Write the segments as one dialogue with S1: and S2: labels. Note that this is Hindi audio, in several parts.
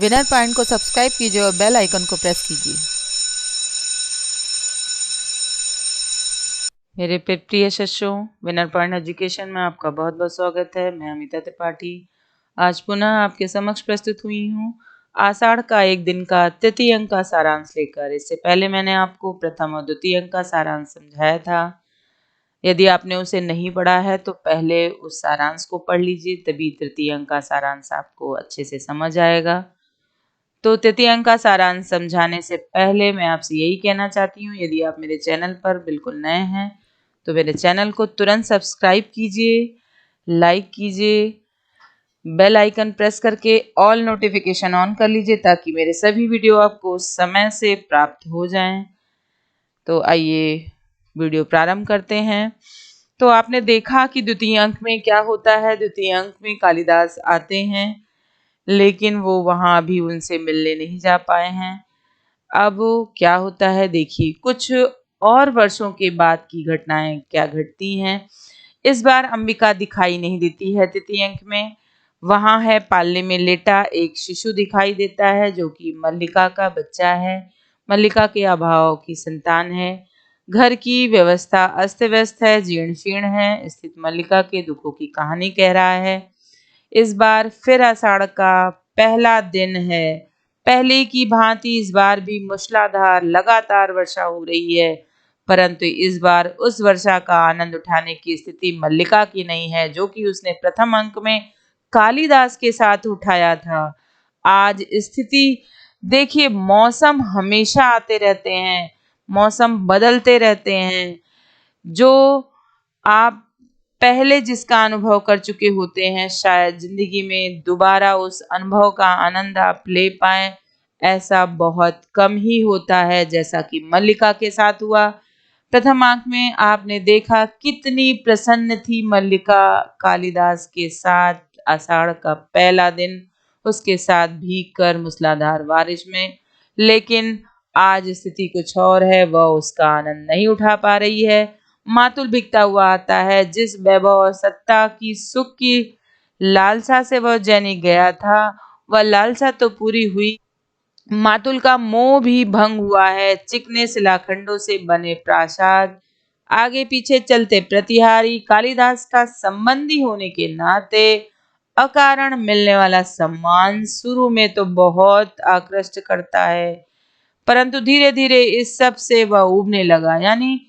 S1: विनर पॉइंट को सब्सक्राइब कीजिए और बेल आइकन को प्रेस कीजिए।
S2: मेरे प्रिय शिष्यों, विनर पॉइंट एजुकेशन में आपका बहुत बहुत स्वागत है। मैं अमिता त्रिपाठी आज पुनः आपके समक्ष प्रस्तुत हुई हूँ आषाढ़ का एक दिन का तृतीय अंक का सारांश लेकर। इससे पहले मैंने आपको प्रथम और द्वितीय अंक का सारांश समझाया था। यदि आपने उसे नहीं पढ़ा है तो पहले उस सारांश को पढ़ लीजिए, तभी तृतीय अंक का सारांश आपको अच्छे से समझ आएगा। तो तृतीय अंक का सारांश समझाने से पहले मैं आपसे यही कहना चाहती हूँ, यदि आप मेरे चैनल पर बिल्कुल नए हैं तो मेरे चैनल को तुरंत सब्सक्राइब कीजिए, लाइक कीजिए, बेल आइकन प्रेस करके ऑल नोटिफिकेशन ऑन कर लीजिए ताकि मेरे सभी वीडियो आपको समय से प्राप्त हो जाएं। तो आइए वीडियो प्रारंभ करते हैं। तो आपने देखा कि द्वितीय अंक में क्या होता है। द्वितीय अंक में कालिदास आते हैं, लेकिन वो वहां अभी उनसे मिलने नहीं जा पाए हैं। अब क्या होता है देखिए, कुछ और वर्षों के बाद की घटनाएं क्या घटती हैं। इस बार अंबिका दिखाई नहीं देती है तृतीय अंक में। वहां है पालने में लेटा एक शिशु दिखाई देता है जो कि मल्लिका का बच्चा है, मल्लिका के अभाव की संतान है। घर की व्यवस्था अस्त व्यस्त है, जीर्ण शीर्ण है। स्थित मल्लिका के दुखों की कहानी कह रहा है। इस बार फिर आषाढ़ का पहला दिन है। पहले की भांति इस बार भी मूसलाधार लगातार वर्षा हो रही है, परंतु इस बार उस वर्षा का आनंद उठाने की स्थिति मल्लिका की नहीं है, जो कि उसने प्रथम अंक में कालिदास के साथ उठाया था। आज स्थिति देखिए, मौसम हमेशा आते रहते हैं, मौसम बदलते रहते हैं। जो आप पहले जिसका अनुभव कर चुके होते हैं, शायद जिंदगी में दोबारा उस अनुभव का आनंद आप ले पाए, ऐसा बहुत कम ही होता है, जैसा कि मल्लिका के साथ हुआ। प्रथम अंक में आपने देखा कितनी प्रसन्न थी मल्लिका कालिदास के साथ। आषाढ़ का पहला दिन उसके साथ भीग कर मूसलाधार बारिश में, लेकिन आज स्थिति कुछ और है, वह उसका आनंद नहीं उठा पा रही है। मातुल भिगता हुआ आता है। जिस वैभव और सत्ता की सुख की लालसा से वह जैनिक गया था, वह लालसा तो पूरी हुई, मातुल का मोह भी भंग हुआ है। चिकने शिलाखंडों से बने प्रासाद, आगे पीछे चलते प्रतिहारी, कालिदास का संबंधी होने के नाते अकारण मिलने वाला सम्मान शुरू में तो बहुत आकृष्ट करता है, परंतु धीरे धीरे इस सब से वह उबने लगा। यानी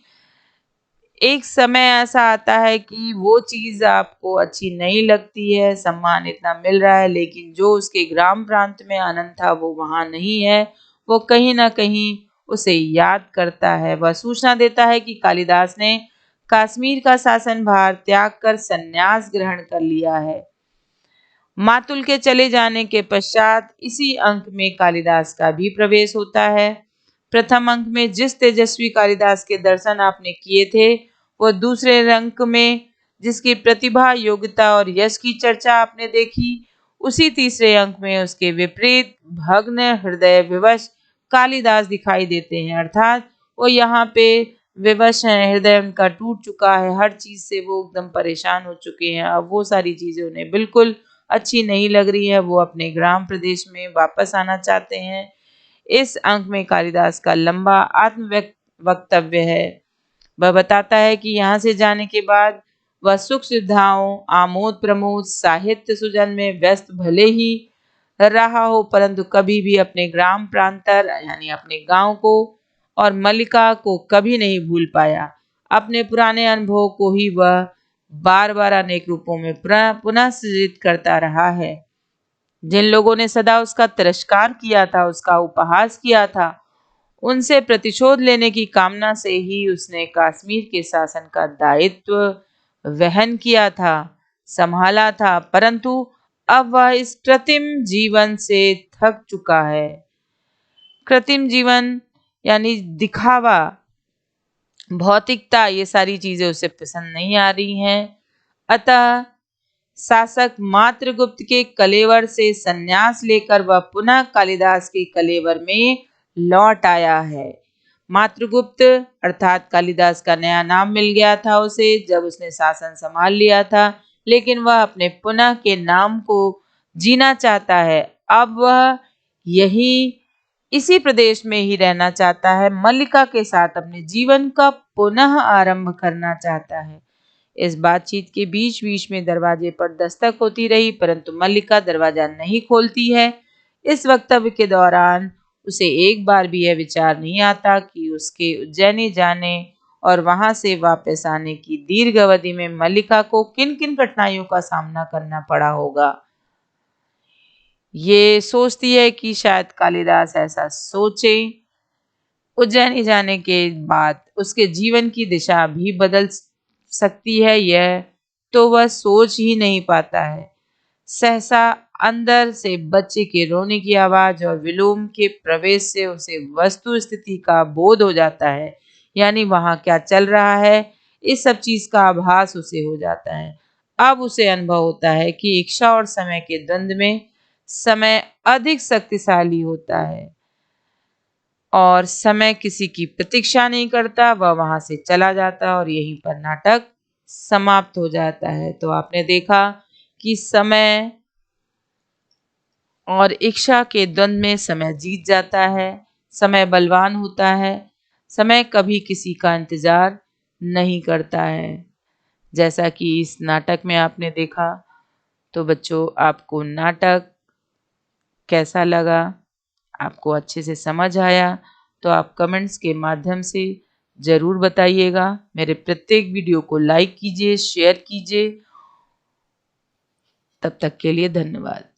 S2: एक समय ऐसा आता है कि वो चीज आपको अच्छी नहीं लगती है, सम्मान इतना मिल रहा है, लेकिन जो उसके ग्राम प्रांत में आनंद था वो वहां नहीं है। वो कहीं ना कहीं उसे याद करता है। वह सूचना देता है कि कालिदास ने कश्मीर का शासन भार त्याग कर संन्यास ग्रहण कर लिया है। मातुल के चले जाने के पश्चात इसी अंक में कालिदास का भी प्रवेश होता है। प्रथम अंक में जिस तेजस्वी कालिदास के दर्शन आपने किए थे, वो दूसरे अंक में जिसकी प्रतिभा, योग्यता और यश की चर्चा आपने देखी, उसी तीसरे अंक में उसके विपरीत भग्न हृदय विवश कालिदास दिखाई देते हैं। अर्थात वो यहाँ पे विवश हैं, हृदय उनका टूट चुका है, हर चीज से वो एकदम परेशान हो चुके हैं। अब वो सारी चीजें उन्हें बिल्कुल अच्छी नहीं लग रही है, वो अपने ग्राम प्रदेश में वापस आना चाहते हैं। इस अंक में कालिदास का लंबा आत्म वक्तव्य है। वह बताता है कि यहाँ से जाने के बाद वह सुख सुविधाओं, आमोद प्रमोद, साहित्य सुजन में व्यस्त भले ही रहा हो, परंतु कभी भी अपने ग्राम प्रांतर यानी अपने गांव को और मल्लिका को कभी नहीं भूल पाया। अपने पुराने अनुभव को ही वह बार बार अनेक रूपों में पुनः सृजित करता रहा है। जिन लोगों ने सदा उसका तिरस्कार किया था, उसका उपहास किया था, उनसे प्रतिशोध लेने की कामना से ही उसने कश्मीर के शासन का दायित्व वहन किया था, संभाला था, परंतु अब वह इस कृत्रिम जीवन से थक चुका है। कृत्रिम जीवन यानी दिखावा, भौतिकता, ये सारी चीजें उसे पसंद नहीं आ रही हैं। अतः शासक मात्रगुप्त के कलेवर से संन्यास लेकर वह पुनः कालिदास के कलेवर में लौट आया है। मात्रगुप्त अर्थात कालिदास का नया नाम मिल गया था उसे जब उसने शासन संभाल लिया था, लेकिन वह अपने पुनः के नाम को जीना चाहता है। अब वह यही इसी प्रदेश में ही रहना चाहता है, मल्लिका के साथ अपने जीवन का पुनः आरंभ करना चाहता है। इस बातचीत के बीच बीच में दरवाजे पर दस्तक होती रही, परंतु मल्लिका दरवाजा नहीं खोलती है। इस वक्तव्य के दौरान उसे एक बार भी यह विचार नहीं आता कि उसके उज्जैनी जाने और वहां से वापस आने की दीर्घ अवधि में मल्लिका को किन किन कठिनाइयों का सामना करना पड़ा होगा। ये सोचती है कि शायद कालिदास ऐसा सोचे। उज्जैनी जाने के बाद उसके जीवन की दिशा भी बदल सकती है, यह तो वह सोच ही नहीं पाता है। सहसा अंदर से बच्चे के रोने की आवाज और विलोम के प्रवेश से उसे वस्तु स्थिति का बोध हो जाता है, यानी वहां क्या चल रहा है, इस सब चीज का आभास उसे हो जाता है। अब उसे अनुभव होता है कि इच्छा और समय के द्वंद्व में समय अधिक शक्तिशाली होता है और समय किसी की प्रतीक्षा नहीं करता, वह वहां से चला जाता और यहीं पर नाटक समाप्त हो जाता है। तो आपने देखा कि समय और इच्छा के द्वंद्व में समय जीत जाता है, समय बलवान होता है, समय कभी किसी का इंतजार नहीं करता है। जैसा कि इस नाटक में आपने देखा। तो बच्चों, आपको नाटक कैसा लगा, आपको अच्छे से समझ आया, तो आप कमेंट्स के माध्यम से ज़रूर बताइएगा। मेरे प्रत्येक वीडियो को लाइक कीजिए, शेयर कीजिए। तब तक के लिए धन्यवाद।